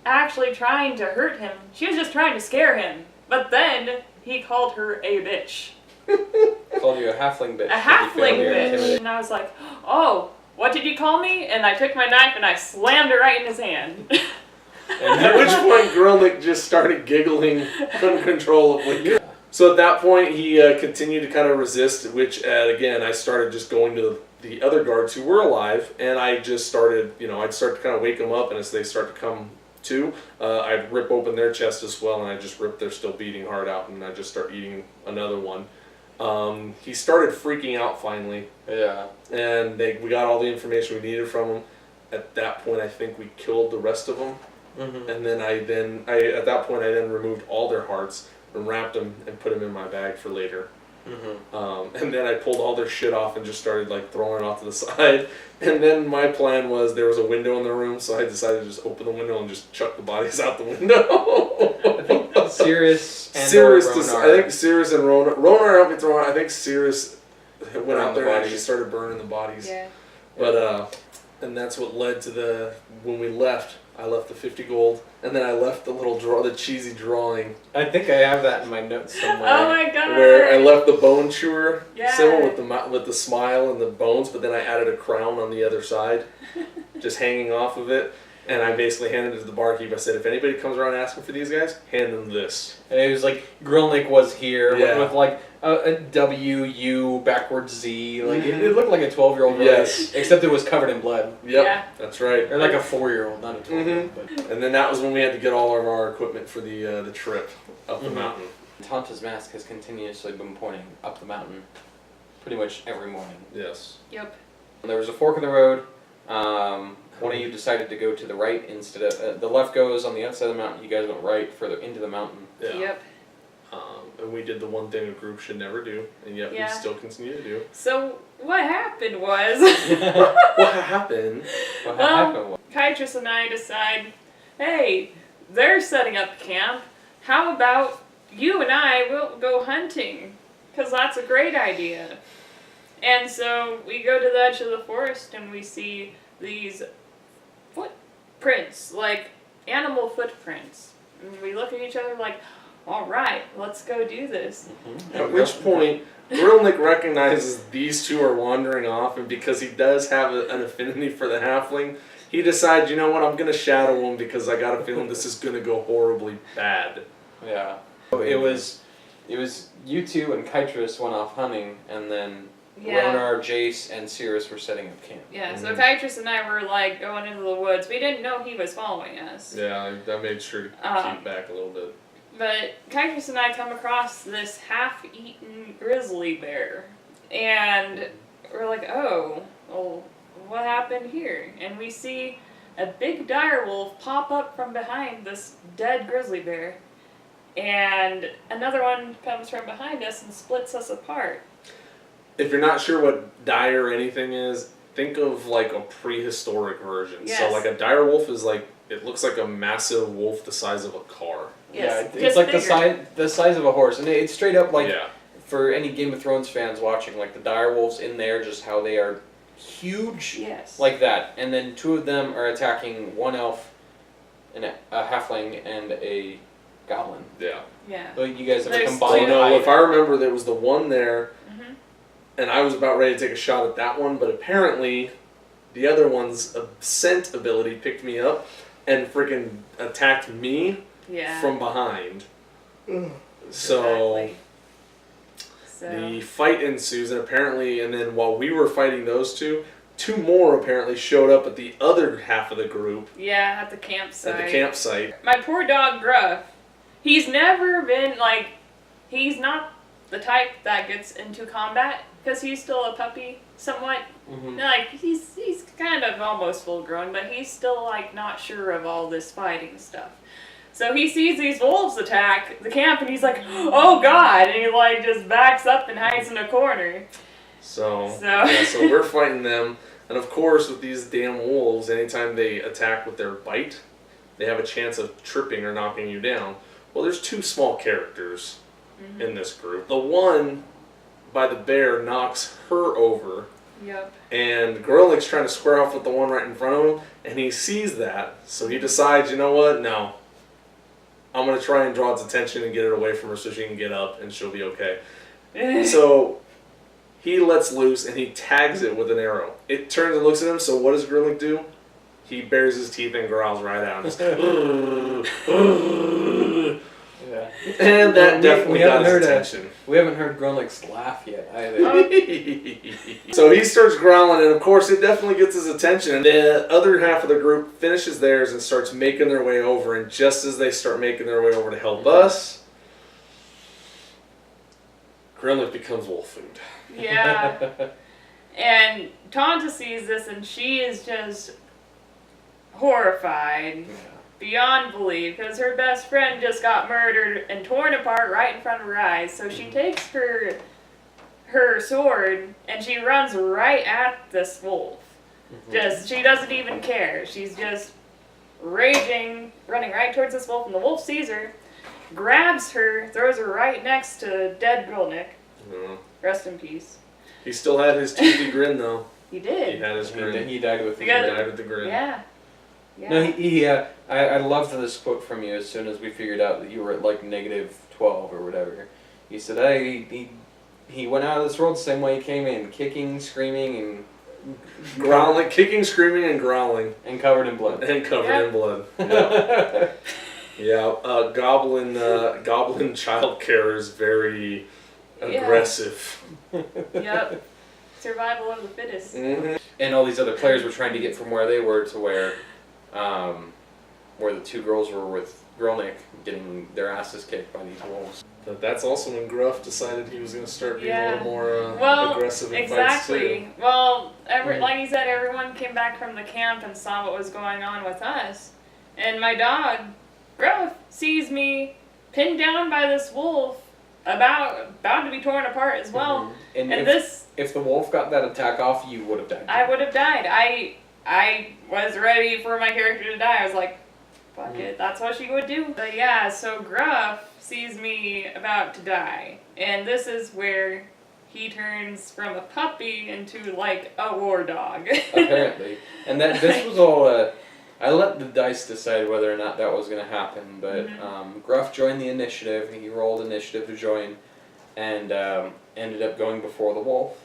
actually trying to hurt him, she was just trying to scare him. But then, he called her a bitch. Called you a halfling bitch. A halfling bitch. And I was like, "Oh, what did you call me?" And I took my knife and I slammed it right in his hand. At which point, Grrylnik just started giggling uncontrollably. So at that point, he continued to kind of resist, which, again, I started just going to the other guards who were alive, and I just started, I'd start to kind of wake them up, and as they start to come to, I'd rip open their chest as well, and I just rip their still beating heart out, and I just start eating another one. He started freaking out finally. Yeah. And we got all the information we needed from him. At that point, I think we killed the rest of them. And then at that point, I then removed all their hearts and wrapped them and put them in my bag for later. And then I pulled all their shit off and just started throwing it off to the side. And then my plan was there was a window in the room, so I decided to just open the window and just chuck the bodies out the window. I think Sirius and Ronar. I think Sirius and Ronar. Ronar helped me throw it. I think Sirius went out there and actually started burning the bodies. Yeah. But and that's what led to when we left. I left the 50 gold, and then I left the cheesy drawing. I think I have that in my notes somewhere. Oh my god! Where I left the bone chewer symbol Yeah. with the smile and the bones, but then I added a crown on the other side, just hanging off of it. And I basically handed it to the barkeep. I said, if anybody comes around asking for these guys, hand them this. And it was like Grrylnik was here Yeah. with like a W, U, backwards Z. Like it looked like a 12-year-old. Really, Yes. Except it was covered in blood. Yep, Yeah. that's right. Or like a 4-year-old, not a 12-year-old. But And then that was when we had to get all of our equipment for the trip up the mountain. Tanta's mask has continuously been pointing up the mountain pretty much every morning. Yes. Yep. There was a fork in the road. One of you decided to go to the right instead of the left goes on the outside of the mountain. You guys went right further into the mountain. Yeah. Yep. And we did the one thing a group should never do, and yet we still continue to do. So what happened was What happened? What Well, happened? Kytrus and I decide, hey, they're setting up camp. How about you and I will go hunting? Because that's a great idea. And so we go to the edge of the forest and we see these footprints, like animal footprints. And we look at each other like, all right, let's go do this. At which point, Grrylnik recognizes these two are wandering off, and because he does have an affinity for the halfling, he decides, you know what, I'm going to shadow him because I got a feeling this is going to go horribly bad. Yeah. It was you two and Kytrus went off hunting, and then Ronar, Jace, and Cirrus were setting up camp. Yeah, so Kytrus and I were like going into the woods. We didn't know he was following us. Yeah, I made sure to keep back a little bit. But Kytrus and I come across this half-eaten grizzly bear. And we're like, oh, well, what happened here? And we see a big direwolf pop up from behind this dead grizzly bear. And another one comes from behind us and splits us apart. If you're not sure what dire anything is, think of like a prehistoric version. Yes. So like a dire wolf is like, it looks like a massive wolf the size of a car. Yes, yeah, it's like the size of a horse, and it's straight up like for any Game of Thrones fans watching, like the dire wolves in there, just how they are huge, like that, and then two of them are attacking one elf, and a halfling, and a goblin. Yeah. Yeah. So you guys have a There's combined. No, if I remember, there was the one there, and I was about ready to take a shot at that one, but apparently, the other one's scent ability picked me up and freaking attacked me. From behind. So the fight ensues, and apparently, and then while we were fighting those two more apparently showed up at the other half of the group. Yeah, at the campsite. My poor dog Gruff, he's never been he's not the type that gets into combat because he's still a puppy, somewhat. Like he's kind of almost full grown, but he's still not sure of all this fighting stuff. So he sees these wolves attack the camp, and he's like, "Oh God!" And he just backs up and hides in a corner. So we're fighting them, and of course, with these damn wolves, anytime they attack with their bite, they have a chance of tripping or knocking you down. Well, there's two small characters in this group. The one by the bear knocks her over. Yep. And Grrylnik's trying to square off with the one right in front of him, and he sees that, so he decides, you know what? No. I'm going to try and draw its attention and get it away from her so she can get up and she'll be okay. So he lets loose and he tags it with an arrow. It turns and looks at him, so what does Grrylnik do? He bares his teeth and growls right out. And that definitely got his attention. We haven't heard Grrylnik's laugh yet either. So he starts growling, and of course it definitely gets his attention. And the other half of the group finishes theirs and starts making their way over. And just as they start making their way over to help us, Grrylnik becomes wolf food. Yeah. And Tonta sees this, and she is just horrified. Beyond belief, because her best friend just got murdered and torn apart right in front of her eyes. So she takes her sword and she runs right at this wolf. She doesn't even care. She's just raging, running right towards this wolf, and the wolf sees her, grabs her, throws her right next to dead Grrylnik. Rest in peace. He still had his toothy grin though. He did. He had his grin. He died with the grin. Yeah. No, I loved this quote from you as soon as we figured out that you were at -12 or whatever. He said, he went out of this world the same way he came in, kicking, screaming, and growling, kicking, screaming, and growling, and covered in blood. In blood. Yeah. Goblin child care is very aggressive. Yep. Survival of the fittest. And all these other players were trying to get from where they were to where where the two girls were with Grrylnik getting their asses kicked by these wolves. But that's also when Gruff decided he was going to start being a little more aggressive in fights too. Exactly. Well, like you said, everyone came back from the camp and saw what was going on with us. And my dog, Gruff, sees me pinned down by this wolf, about to be torn apart as well. And if the wolf got that attack off, you would have died. I would have died. I was ready for my character to die. I was like, fuck it, that's what she would do. But yeah, so Gruff sees me about to die, and this is where he turns from a puppy into like a war dog. Apparently. And this was all I let the dice decide whether or not that was going to happen, but Gruff joined the initiative. He rolled initiative to join, and ended up going before the wolf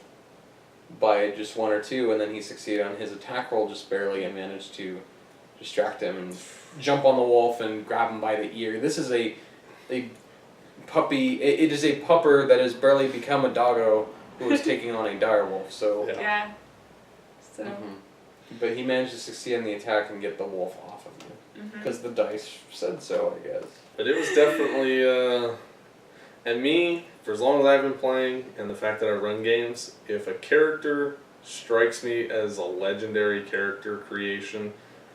by just 1 or 2, and then he succeeded on his attack roll just barely and managed to distract him and jump on the wolf and grab him by the ear. This is a puppy. It is a pupper that has barely become a doggo who is taking on a dire wolf. So yeah. So. But he managed to succeed on the attack and get the wolf off of you because the dice said so, I guess. But it was definitely, and me, for as long as I've been playing, and the fact that I run games, if a character strikes me as a legendary character creation,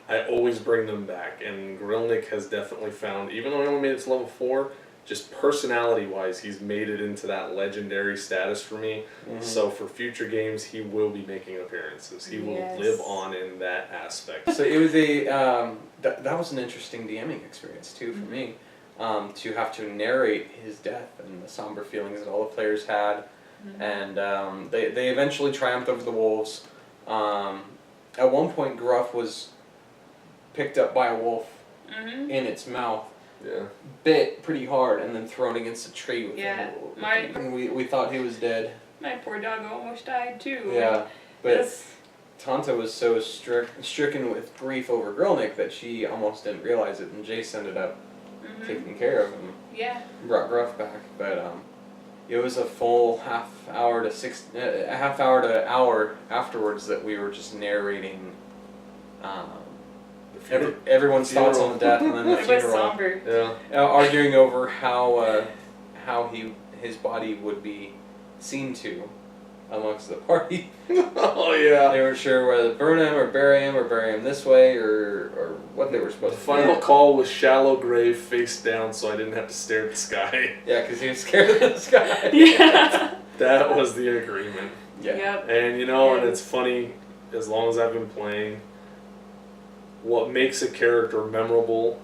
I always bring them back. And Grrylnik has definitely found, even though he only made it to level 4, just personality-wise, he's made it into that legendary status for me. So for future games, he will be making appearances. He will live on in that aspect. So it was a that was an interesting DMing experience too for me, to have to narrate his death and the somber feelings that all the players had, and they eventually triumphed over the wolves. At one point, Gruff was picked up by a wolf in its mouth. Yeah. Bit pretty hard and then thrown against a tree with him. We thought he was dead. My poor dog almost died too. Yeah, but Tanta was so stricken with grief over Grrylnik that she almost didn't realize it, and Jace ended up taking care of him. Yeah. Brought Gruff back, but it was a full half hour to hour afterwards that we were just narrating everyone's thoughts on the death and then the funeral. It was somber. Yeah. Arguing over how his body would be seen to amongst the party. Oh yeah. They weren't sure whether to burn him or bury him this way or what they were supposed to do. The final call was shallow grave, face down, so I didn't have to stare at the sky. Yeah, because he was scared of the sky. Yeah. That was the agreement. Yeah. Yep. And and it's funny, as long as I've been playing, what makes a character memorable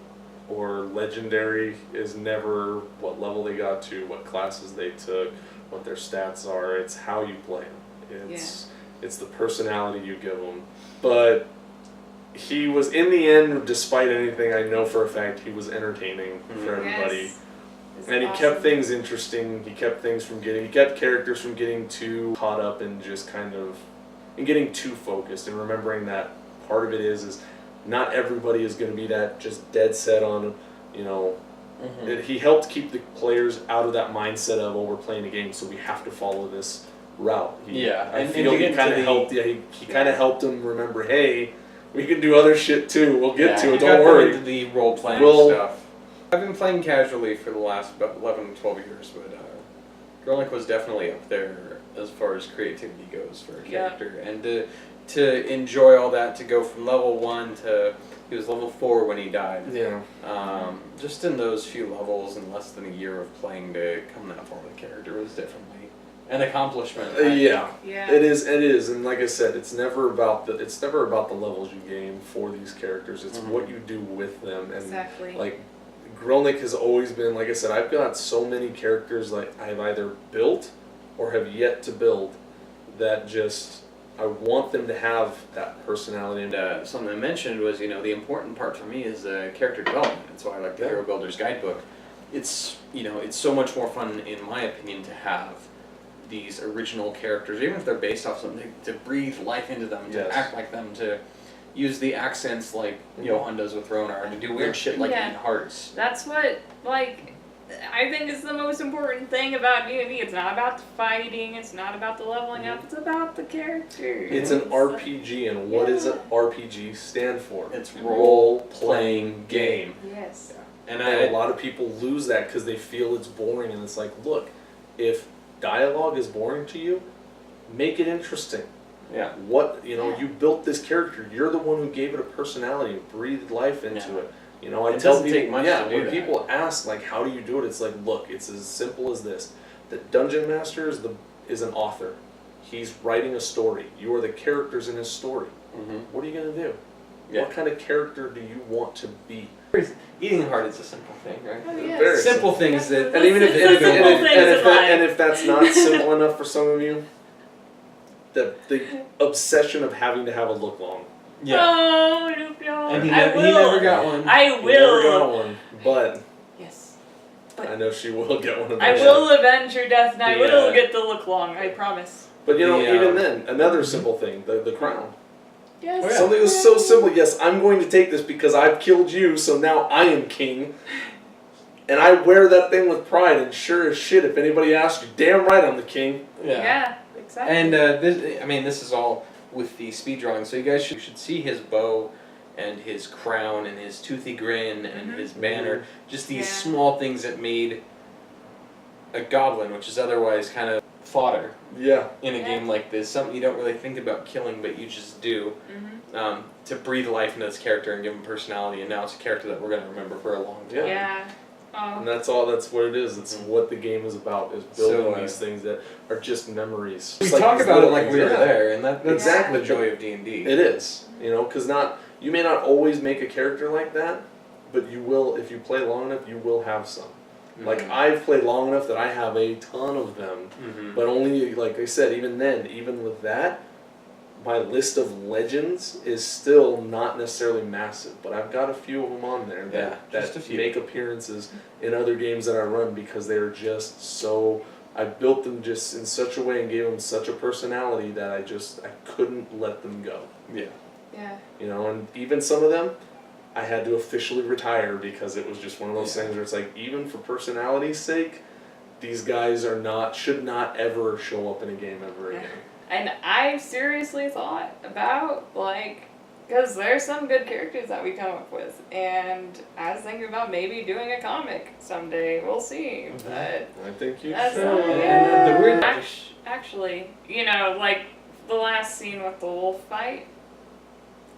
or legendary is never what level they got to, what classes they took, what their stats are. It's how you play them. It's the personality you give them. But he was, in the end, despite anything, I know for a fact he was entertaining for everybody. And he kept things interesting. He kept characters from getting too caught up and just getting too focused, and remembering that part of it is not everybody is going to be that just dead set on, he helped keep the players out of that mindset of, we're playing a game, so we have to follow this route. I feel he kind of helped. Yeah, he kind of helped them remember, hey, we can do other shit too. We'll get to it. Don't worry. Into the role playing stuff. I've been playing casually for the last about 11 to 12 years, but Grrylnik was definitely up there as far as creativity goes for a character, and to enjoy all that, to go from level 1 to he was level 4 when he died. Yeah. Just in those few levels in less than a year of playing to come that far with a character was definitely an accomplishment. Yeah. It is, and like I said, it's never about the levels you gain for these characters. It's what you do with them, and like Grrylnik has always been, like I said, I've got so many characters that I've either built or have yet to build that just, I want them to have that personality. And something I mentioned was, the important part for me is character development. That's why I like the Hero Builder's Guidebook. It's, it's so much more fun, in my opinion, to have these original characters, even if they're based off something, to breathe life into them, to act like them, to use the accents like Johan does with Ronar, to do weird shit like eat hearts. That's what, I think it's the most important thing about D&D. It's not about the fighting. It's not about the leveling up. It's about the characters. It's an RPG, and what does an RPG stand for? It's role-playing game. Yes. And And a lot of people lose that because they feel it's boring, and it's like, look, if dialogue is boring to you, make it interesting. yeah. What, you built this character. You're the one who gave it a personality and breathed life into Yeah. it. I It tell doesn't people, take much yeah, to do when that. people ask, like, how do you do it? It's like, look, it's as simple as this. The Dungeon Master is an author. He's writing a story. You are the characters in his story. Mm-hmm. What are you going to do? Yeah. What kind of character do you want to be? Eating hard is a simple thing, right? Oh, yes. Very Simple things that, And even if, It's and the if, simple and if, things and if in that, life. and if that's not simple enough for some of you, the obsession of having to have a look long. yeah. Oh, no. And he I never, will. he never got one. I He never got will. one, but Yes. I know she will get one I eventually. will avenge your death, and I The, will get the look long. I promise. But The, even then, another simple thing, the crown. Yes. Oh, yeah. Something was so simple. Yes, I'm going to take this because I've killed you, so now I am king. And I wear that thing with pride, and sure as shit, if anybody asks you, damn right I'm the king. Yeah. Exactly. And this is all with the speed drawing. So you guys should see his bow, and his crown, and his toothy grin, and his banner. Just these small things that made a goblin, which is otherwise kind of fodder Yeah. in a game like this. Something you don't really think about killing, but you just do. To breathe life into this character and give him personality. And now it's a character that we're going to remember for a long time. Yeah. Oh. And that's what it is. It's what the game is about, is building So, these things that are just memories. We It's like talk these about it little like things, we were yeah. there, and that's Exactly. the joy of D&D. It is, because you may not always make a character like that, but you will, if you play long enough, you will have some. Like, I've played long enough that I have a ton of them, but only, like I said, even then, even with that, my list of legends is still not necessarily massive, but I've got a few of them on there just a that few. make appearances in other games that I run because they're just so. I built them just in such a way and gave them such a personality that I couldn't let them go. Yeah. Yeah. And even some of them, I had to officially retire because it was just one of those things where it's like, even for personality's sake, these guys should not ever show up in a game ever again. And I seriously thought about, because there's some good characters that we come up with, and I was thinking about maybe doing a comic someday. We'll see, but I think you that's should. The weird- actually, like the last scene with the wolf fight,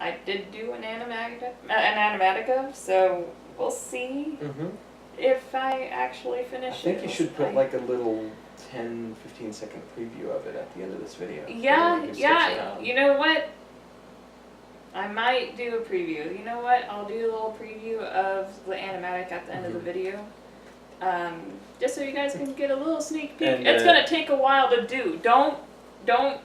I did do an animatic of, so we'll see if I actually finish I think it. you should put like a little 10-15 second preview of it at the end of this video. Yeah, Just yeah. sketch it out. You know what? I might do a preview. You know what? I'll do a little preview of the animatic at the end of the video. Just so you guys can get a little sneak peek. And, It's gonna take a while to do. Don't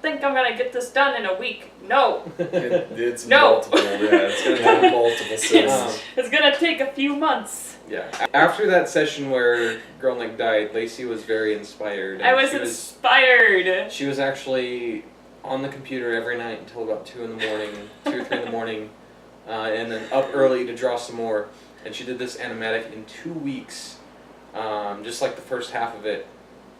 think I'm gonna get this done in a week. No. It's No. multiple. Yeah, it's gonna have multiple scenes. It's gonna take a few months. Yeah. After that session where Grrylnik died, Lacey was very inspired. I and was inspired. She was actually on the computer every night until about 2 in the morning, 2 or 3 in the morning, and then up early to draw some more. And she did this animatic in 2 weeks, just like the first half of it,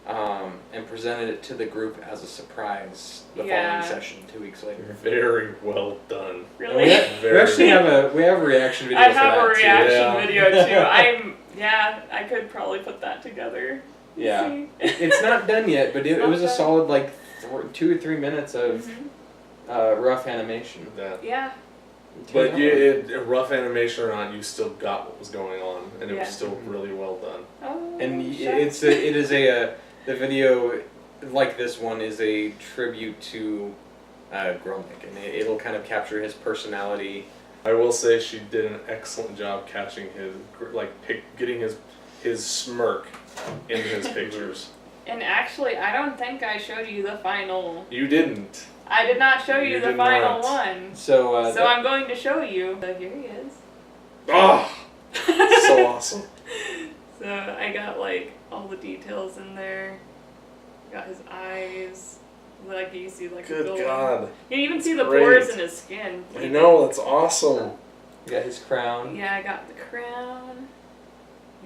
and presented it to the group as a surprise the following session 2 weeks later. Very well done. Really? We Very actually have a reaction video. I for have that a reaction Yeah. video too. I could probably put that together. Too. Yeah. See? It's not done yet, but it Not was a done. solid 2 or 3 minutes of rough animation. Yeah. Yeah. But rough animation or not, you still got what was going on, and it was still really well done. Oh, And shucks. the video like this one is a tribute to Grrylnik, and it'll kind of capture his personality. I will say she did an excellent job catching getting his smirk in his pictures. And actually, I don't think I showed you the final. You didn't. I did not show you, You the did final not. one. So So I'm going to show you. So here he is. Oh, so awesome. So I got all the details in there. Got his eyes. You see a Good building. God. You can even see the Great. pores in his skin. I know, that's awesome. you got his crown. Yeah, I got the crown.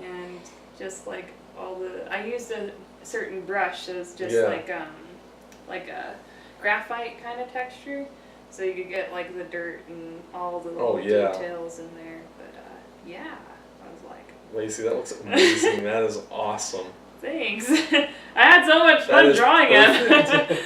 And just like all the. I used a certain brush that was just like a graphite kind of texture, so you could get like the dirt and all the little details in there. But yeah, I was like, Lacey, that looks amazing. That is awesome. Thanks. I had so much fun drawing it.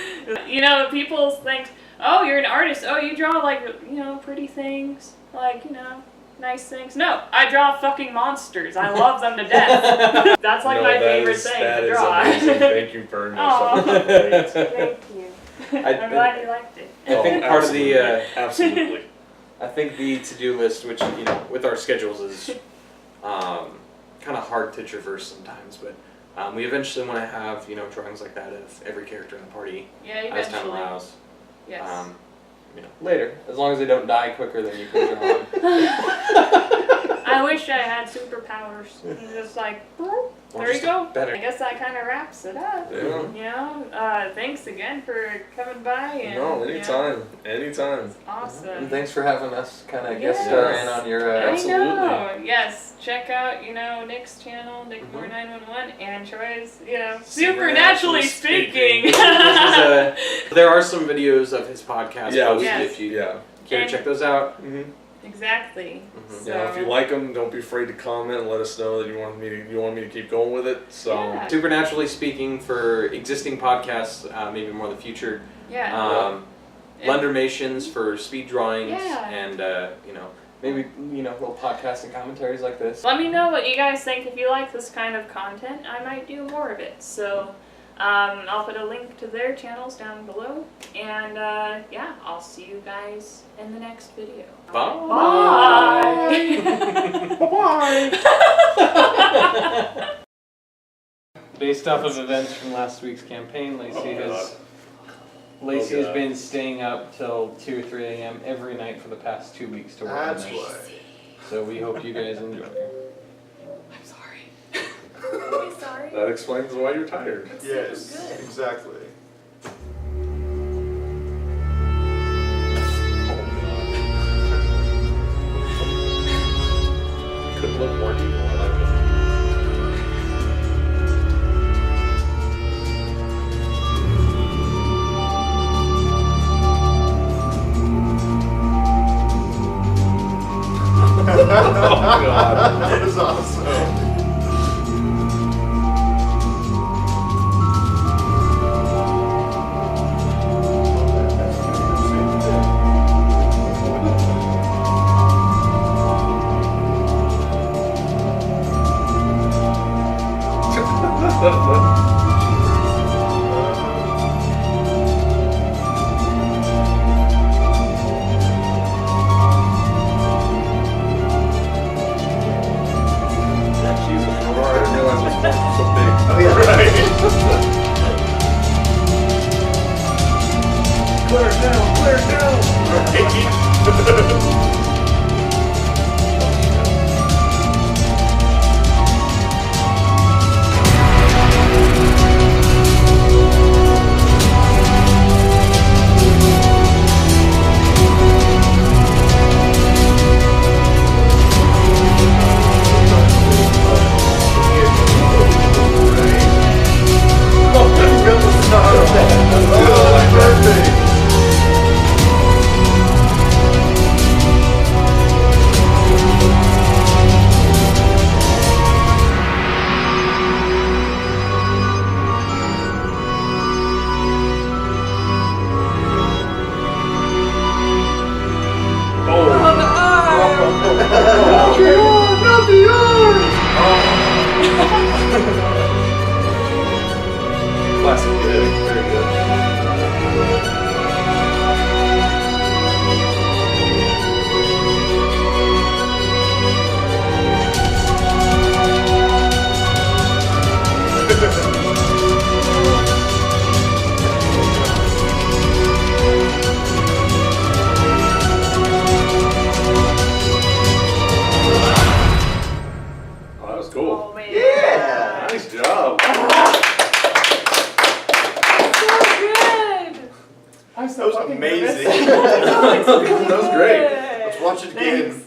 You know, people think, oh, you're an artist. Oh, you draw like, you know, pretty things, like, you know, nice things. No, I draw fucking monsters. I love them to death. That's like my favorite thing to draw. That is amazing. Thank you very much. Thank you. I'm glad you liked it. I think part of the absolutely. I think the to-do list, which, you know, with our schedules is kind of hard to traverse sometimes, but we eventually want to have, you know, drawings like that of every character in the party as time allows. Yes. You know, later, as long as they don't die quicker than you can draw them. I wish I had superpowers. Just like, there you go. Better. I guess that kind of wraps it up. Yeah. You know, thanks again for coming by. And, No, anytime. You know, anytime. awesome. And thanks for having us kind of guest star in on your. Absolutely. I know. Yes, check out, you know, Nick's channel, Nick4911, and Troy's, you know, Supernaturally Speaking. There are some videos of his podcast. Yeah, posted if you care to check those out. Exactly. So, yeah, if you like them, don't be afraid to comment and let us know that you want me to keep going with it. So Supernaturally Speaking for existing podcasts, maybe more in the future. Yeah. Blendermations for speed drawings and you know, maybe, you know, little podcasts and commentaries like this. Let me know what you guys think. If you like this kind of content, I might do more of it. So I'll put a link to their channels down below. And yeah, I'll see you guys in the next video. Bye. Bye. Bye. Based off of events from last week's campaign, Lacey has been staying up till 2 or 3 a.m. every night for the past 2 weeks to work on this. So we hope you guys enjoy. I'm sorry. I'm sorry. that explains why you're tired. Yes, exactly. Couldn't look more evil. I like it. Oh God. That was awesome. Clear it down, clear it down! Classic kid, very good. Oh, that was cool. Oh, man. Yeah. Nice job. I'm That was amazing. That That was great. Let's watch it again. Thanks.